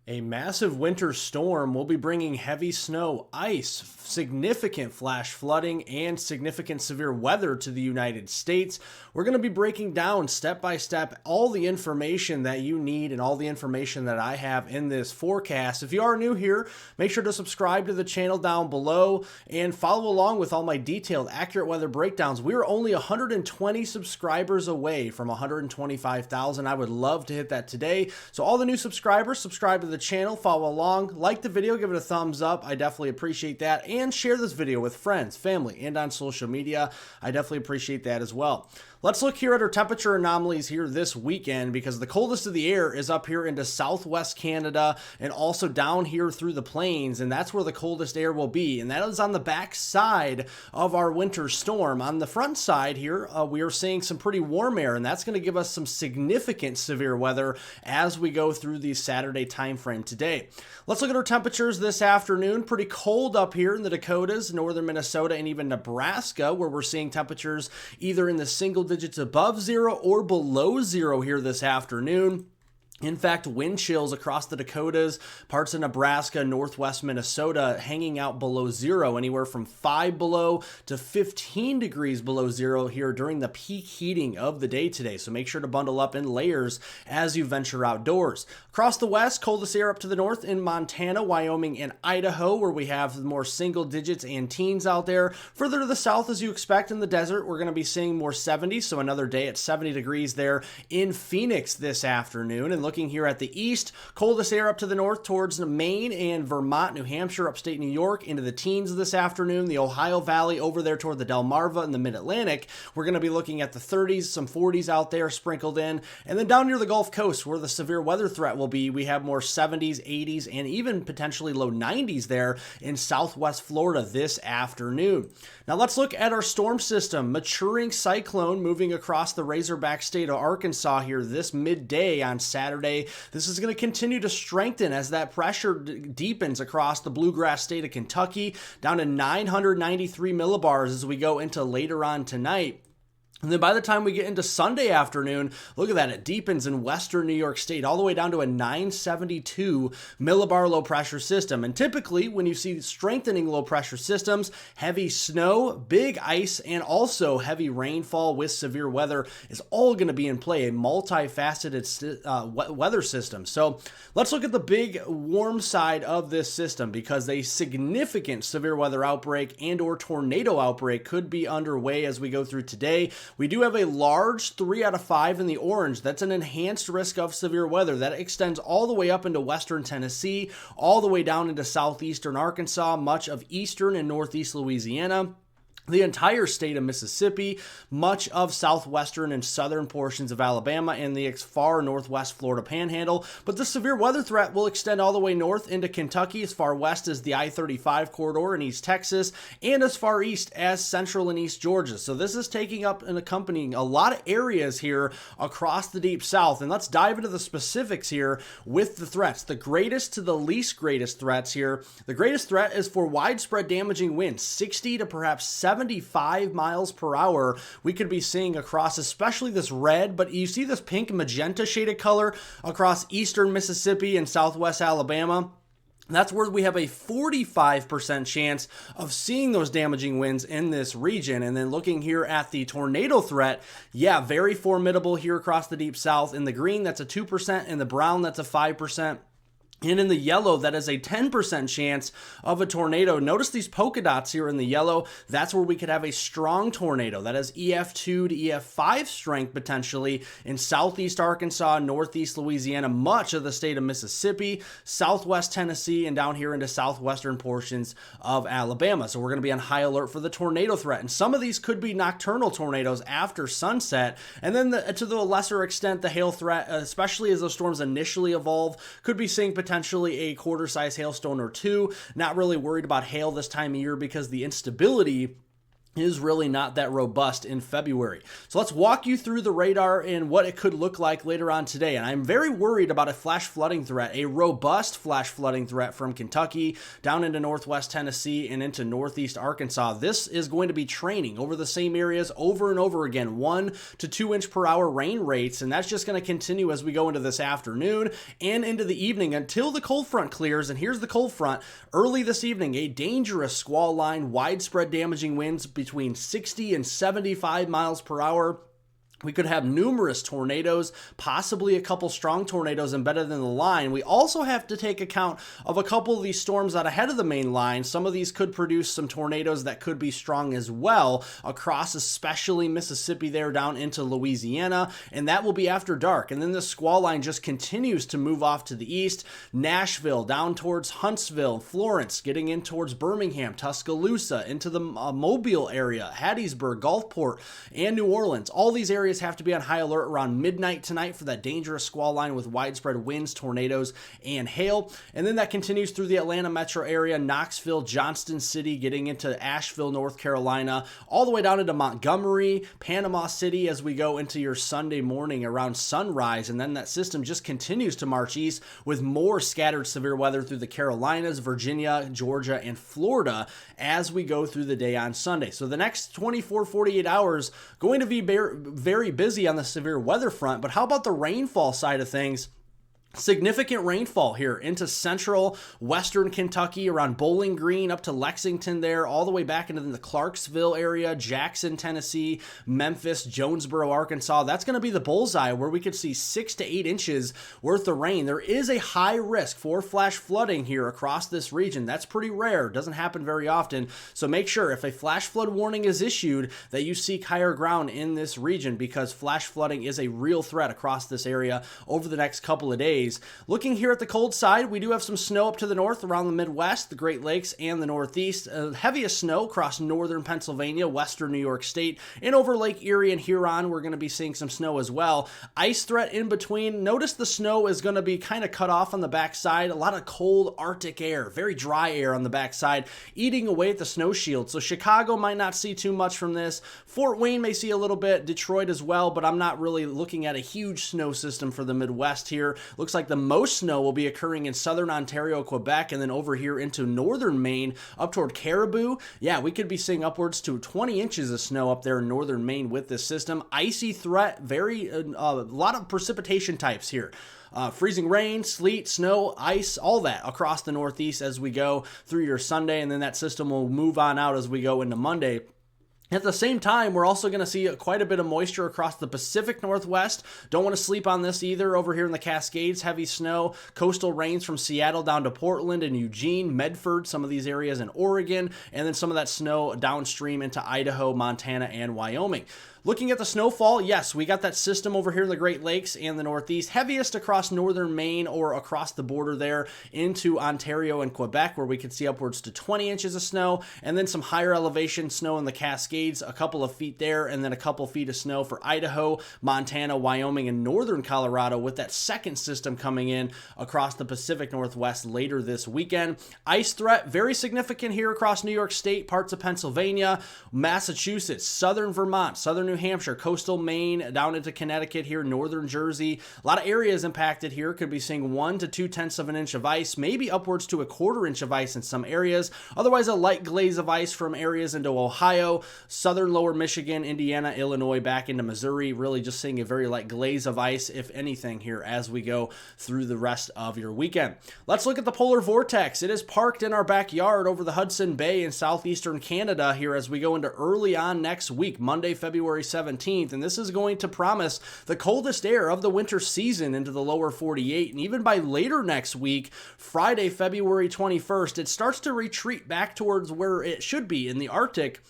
A massive winter storm will be bringing heavy snow, ice, significant flash flooding, and significant severe weather to the United States. We're going to be breaking down step by step all the information that you need and all the information that I have in this forecast. If you are new here, make sure to subscribe to the channel down below and follow along with all my detailed, accurate weather breakdowns. We are only 120 subscribers away from 125,000. I would love to hit that today. So all the new subscribers, subscribe to the channel, follow along, like the video, give it a thumbs up. I definitely appreciate that. And share this video with friends, family, and on social media. I definitely appreciate that as well. Let's look here at our temperature anomalies here this weekend, because the coldest of the air is up here into southwest Canada and also down here through the plains, and that's where the coldest air will be, and that is on the back side of our winter storm. On the front side here, we are seeing some pretty warm air, and that's going to give us some significant severe weather as we go through the Saturday time frame today. Let's look at our temperatures this afternoon. Pretty cold up here in the Dakotas, northern Minnesota, and even Nebraska, where we're seeing temperatures either in the single digits above zero or below zero here this afternoon. In fact, wind chills across the Dakotas, parts of Nebraska, northwest Minnesota, hanging out below zero, anywhere from 5 below to 15 degrees below zero here during the peak heating of the day today. So make sure to bundle up in layers as you venture outdoors. Across the west, coldest air up to the north in Montana, Wyoming, and Idaho, where we have more single digits and teens out there. Further to the south, as you expect in the desert, we're going to be seeing more 70s, so another day at 70 degrees there in Phoenix this afternoon. And looking here at the east, coldest air up to the north towards Maine and Vermont, New Hampshire, upstate New York, into the teens this afternoon. The Ohio Valley over there toward the Delmarva and the Mid-Atlantic, we're going to be looking at the 30s, some 40s out there sprinkled in. And then down near the Gulf Coast, where the severe weather threat will be, we have more 70s, 80s, and even potentially low 90s there in southwest Florida this afternoon. Now let's look at our storm system. Maturing cyclone moving across the Razorback state of Arkansas here this midday on Saturday. This is going to continue to strengthen as that pressure deepens across the bluegrass state of Kentucky, down to 993 millibars as we go into later on tonight. And then by the time we get into Sunday afternoon, look at that, it deepens in western New York State all the way down to a 972 millibar low pressure system. And typically when you see strengthening low pressure systems, heavy snow, big ice, and also heavy rainfall with severe weather is all going to be in play, a multifaceted weather system. So let's look at the big warm side of this system, because a significant severe weather outbreak and or tornado outbreak could be underway as we go through today. We do have a large 3 out of 5 in the orange. That's an enhanced risk of severe weather. That extends all the way up into western Tennessee, all the way down into southeastern Arkansas, much of eastern and northeast Louisiana, the entire state of Mississippi, much of southwestern and southern portions of Alabama, and the far northwest Florida panhandle. But the severe weather threat will extend all the way north into Kentucky, as far west as the I-35 corridor in East Texas, and as far east as central and east Georgia. So this is taking up and accompanying a lot of areas here across the deep south. And let's dive into the specifics here with the threats. The greatest to the least greatest threats here. The greatest threat is for widespread damaging winds, 60 to perhaps 75 miles per hour we could be seeing across, especially this red, but you see this pink magenta shaded color across eastern Mississippi and southwest Alabama. That's where we have a 45% chance of seeing those damaging winds in this region. And then looking here at the tornado threat, yeah, very formidable here across the deep south. In the green, that's a 2%. In the brown, that's a 5%. And in the yellow, that is a 10% chance of a tornado. Notice these polka dots here in the yellow. That's where we could have a strong tornado. That is EF2 to EF5 strength potentially in southeast Arkansas, northeast Louisiana, much of the state of Mississippi, southwest Tennessee, and down here into southwestern portions of Alabama. So we're going to be on high alert for the tornado threat. And some of these could be nocturnal tornadoes after sunset. And then to the lesser extent, the hail threat, especially as those storms initially evolve, could be seeing potentially a quarter-size hailstone or two. Not really worried about hail this time of year because the instability is really not that robust in February. So let's walk you through the radar and what it could look like later on today. And I'm very worried about a flash flooding threat, a robust flash flooding threat from Kentucky down into northwest Tennessee and into northeast Arkansas. This is going to be training over the same areas over and over again, 1 to 2 inch per hour rain rates. And that's just going to continue as we go into this afternoon and into the evening until the cold front clears. And here's the cold front. Early this evening, a dangerous squall line, widespread damaging winds between 60 and 75 miles per hour. We could have numerous tornadoes, possibly a couple strong tornadoes embedded in the line. We also have to take account of a couple of these storms out ahead of the main line. Some of these could produce some tornadoes that could be strong as well across especially Mississippi there down into Louisiana, and that will be after dark. And then the squall line just continues to move off to the east. Nashville down towards Huntsville, Florence, getting in towards Birmingham, Tuscaloosa, into the Mobile area, Hattiesburg, Gulfport, and New Orleans. All these areas have to be on high alert around midnight tonight for that dangerous squall line with widespread winds, tornadoes, and hail. And then that continues through the Atlanta metro area, Knoxville, Johnston City, getting into Asheville, North Carolina, all the way down into Montgomery, Panama City as we go into your Sunday morning around sunrise. And then that system just continues to march east with more scattered severe weather through the Carolinas, Virginia, Georgia, and Florida as we go through the day on Sunday. So the next 24, 48 hours going to be very busy on the severe weather front, but how about the rainfall side of things? Significant rainfall here into central western Kentucky around Bowling Green up to Lexington there, all the way back into the Clarksville area, Jackson, Tennessee, Memphis, Jonesboro, Arkansas. That's going to be the bullseye where we could see 6 to 8 inches worth of rain. There is a high risk for flash flooding here across this region. That's pretty rare. Doesn't happen very often. So make sure if a flash flood warning is issued that you seek higher ground in this region because flash flooding is a real threat across this area over the next couple of days. Looking here at the cold side, we do have some snow up to the north around the Midwest, the Great Lakes, and the Northeast. Heaviest snow across northern Pennsylvania, western New York State, and over Lake Erie and Huron, we're going to be seeing some snow as well. Ice threat in between. Notice the snow is going to be kind of cut off on the backside. A lot of cold Arctic air, very dry air on the backside, eating away at the snow shield. So Chicago might not see too much from this. Fort Wayne may see a little bit, Detroit as well, but I'm not really looking at a huge snow system for the Midwest here. Looks like the most snow will be occurring in southern Ontario, Quebec, and then over here into northern Maine up toward Caribou. Yeah, we could be seeing upwards to 20 inches of snow up there in northern Maine with this system. Icy threat, a lot of precipitation types here. Freezing rain, sleet, snow, ice, all that across the Northeast as we go through your Sunday, and then that system will move on out as we go into Monday. At the same time, we're also going to see quite a bit of moisture across the Pacific Northwest. Don't want to sleep on this either. Over here in the Cascades, heavy snow, coastal rains from Seattle down to Portland and Eugene, Medford, some of these areas in Oregon, and then some of that snow downstream into Idaho, Montana, and Wyoming. Looking at the snowfall, yes, we got that system over here in the Great Lakes and the Northeast, heaviest across northern Maine or across the border there into Ontario and Quebec, where we could see upwards to 20 inches of snow, and then some higher elevation snow in the Cascades, a couple of feet there, and then a couple feet of snow for Idaho, Montana, Wyoming, and northern Colorado, with that second system coming in across the Pacific Northwest later this weekend. Ice threat, very significant here across New York State, parts of Pennsylvania, Massachusetts, southern Vermont, southern New Hampshire, coastal Maine, down into Connecticut here, northern Jersey. A lot of areas impacted here. Could be seeing 1 to 2/10 of an inch of ice, maybe upwards to a 1/4 inch of ice in some areas. Otherwise, a light glaze of ice from areas into Ohio, southern lower Michigan, Indiana, Illinois, back into Missouri. Really just seeing a very light glaze of ice, if anything, here as we go through the rest of your weekend. Let's look at the polar vortex. It is parked in our backyard over the Hudson Bay in southeastern Canada here as we go into early on next week, Monday, February 17th, and this is going to promise the coldest air of the winter season into the lower 48, and even by later next week, Friday, February 21st, it starts to retreat back towards where it should be in the Arctic.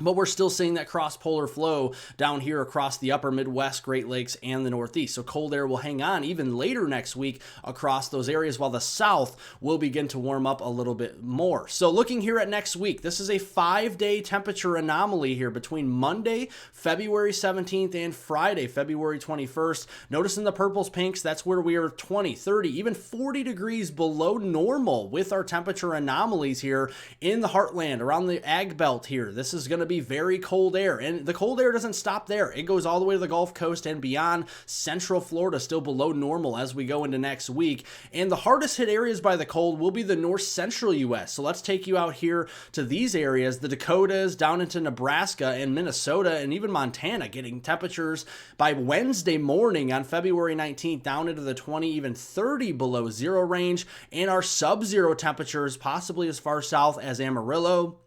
But we're still seeing that cross-polar flow down here across the upper Midwest, Great Lakes, and the Northeast. So cold air will hang on even later next week across those areas, while the South will begin to warm up a little bit more. So looking here at next week, this is a 5-day temperature anomaly here between Monday, February 17th, and Friday, February 21st. Notice in the purples, pinks, that's where we are 20, 30, even 40 degrees below normal with our temperature anomalies here in the heartland, around the ag belt here. This is going to be very cold air. And the cold air doesn't stop there. It goes all the way to the Gulf Coast and beyond. Central Florida still below normal as we go into next week. And the hardest hit areas by the cold will be the north central U.S. So let's take you out here to these areas, the Dakotas, down into Nebraska and Minnesota and even Montana, getting temperatures by Wednesday morning on February 19th down into the 20, even 30 below zero range, and our sub-zero temperatures possibly as far south as Amarillo,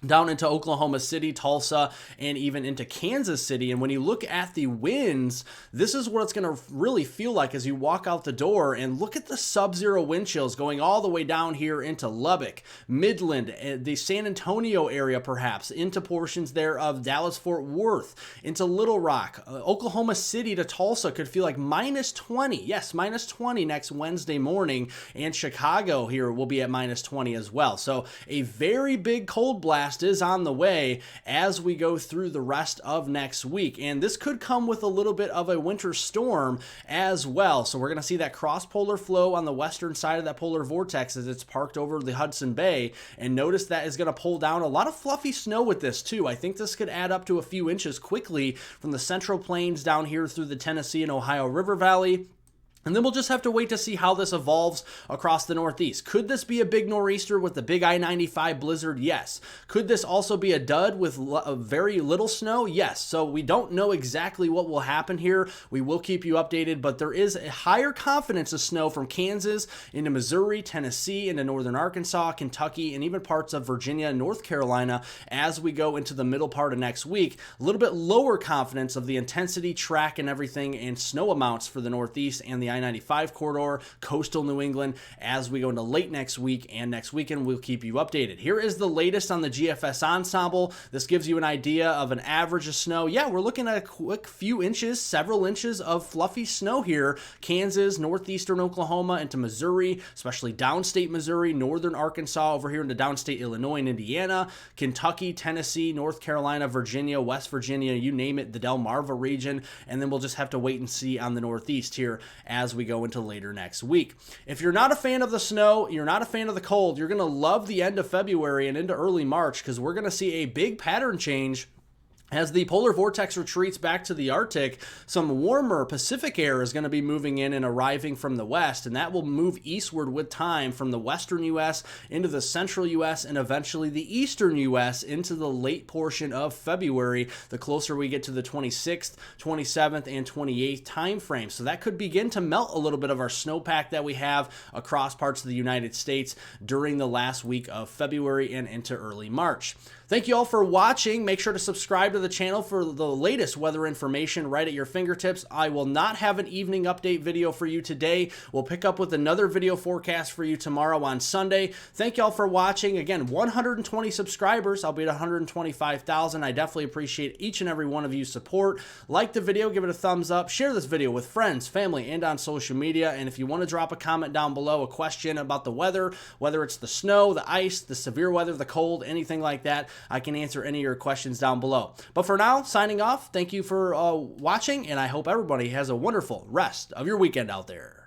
down into Oklahoma City, Tulsa, and even into Kansas City. And when you look at the winds, this is what it's going to really feel like as you walk out the door and look at the sub-zero wind chills going all the way down here into Lubbock, Midland, the San Antonio area perhaps, into portions there of Dallas-Fort Worth, into Little Rock, Oklahoma City to Tulsa could feel like minus 20. Yes, minus 20 next Wednesday morning, and Chicago here will be at minus 20 as well. So a very big cold blast is on the way as we go through the rest of next week. And this could come with a little bit of a winter storm as well. So we're going to see that cross-polar flow on the western side of that polar vortex as it's parked over the Hudson Bay. And notice that is going to pull down a lot of fluffy snow with this too. I think this could add up to a few inches quickly from the central plains down here through the Tennessee and Ohio River Valley. And then we'll just have to wait to see how this evolves across the Northeast. Could this be a big nor'easter with the big I-95 blizzard? Yes. Could this also be a dud with very little snow? Yes. So we don't know exactly what will happen here. We will keep you updated, but there is a higher confidence of snow from Kansas into Missouri, Tennessee, into northern Arkansas, Kentucky, and even parts of Virginia and North Carolina as we go into the middle part of next week. A little bit lower confidence of the intensity, track, and everything, and snow amounts for the Northeast and the I-95 corridor, coastal New England, as we go into late next week and next weekend. We'll keep you updated. Here is the latest on the GFS ensemble. This gives you an idea of an average of snow. Yeah, we're looking at a quick few inches, several inches of fluffy snow here. Kansas, northeastern Oklahoma into Missouri, especially downstate Missouri, northern Arkansas over here into downstate Illinois and Indiana, Kentucky, Tennessee, North Carolina, Virginia, West Virginia, you name it, the Delmarva region. And then we'll just have to wait and see on the Northeast here as we go into later next week. If you're not a fan of the snow, you're not a fan of the cold, you're going to love the end of February and into early March because we're going to see a big pattern change. As the polar vortex retreats back to the Arctic, some warmer Pacific air is going to be moving in and arriving from the west, and that will move eastward with time from the western U.S. into the central U.S. and eventually the eastern U.S. into the late portion of February, the closer we get to the 26th, 27th, and 28th time frame. So that could begin to melt a little bit of our snowpack that we have across parts of the United States during the last week of February and into early March. Thank you all for watching. Make sure to subscribe to the channel for the latest weather information right at your fingertips. I will not have an evening update video for you today. We'll pick up with another video forecast for you tomorrow on Sunday. Thank you all for watching. Again, 120 subscribers. I'll be at 125,000. I definitely appreciate each and every one of you's support. Like the video, give it a thumbs up, share this video with friends, family, and on social media. And if you want to drop a comment down below, a question about the weather, whether it's the snow, the ice, the severe weather, the cold, anything like that, I can answer any of your questions down below. But for now, signing off, thank you for watching, and I hope everybody has a wonderful rest of your weekend out there.